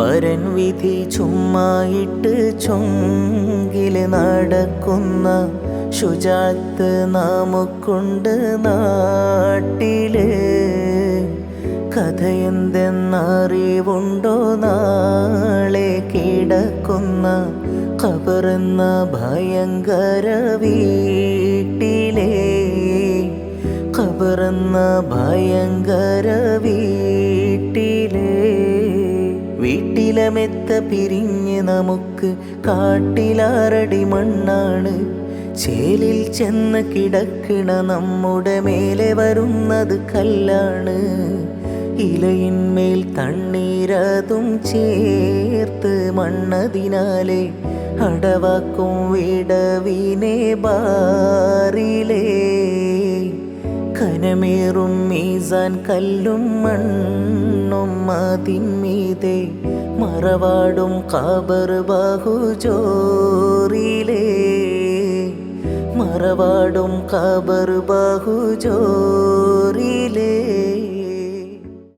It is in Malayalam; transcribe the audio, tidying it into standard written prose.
പരൻ വിധി ചുമ്മായിട്ട് ചൊങ്കില് നടക്കുന്ന ശുചാത്ത് നമുക്കുണ്ട് നാട്ടില്. കഥയെന്തെന്നറിവുണ്ടോ നാളെ കിടക്കുന്ന ഖബറെന്ന ഭയങ്കര വീട്ടിലെ, ഖബറെന്ന ഭയങ്കര വീട്ടിലെ. വീട്ടിലെ മെത്ത പിരിഞ്ഞ് നമുക്ക് കാട്ടിലാറടി മണ്ണാണ്. ചേലിൽ ചെന്ന് കിടക്കണ നമ്മുടെ മേലെ വരുന്നത് കല്ലാണ്. ഇലയിന്മേൽ തണ്ണീരതും ചേർത്ത് മണ്ണതിനാലെ അടവാക്കും വിടവിനെ ബാറിലേ. കനമേറും മീസാൻ കല്ലും മണ്ണും അതിന്മീതെ മറവാടും ഖബർ ബഹുജോറിലേ, മറവാടും ഖബർ ബഹുജോറിലേ.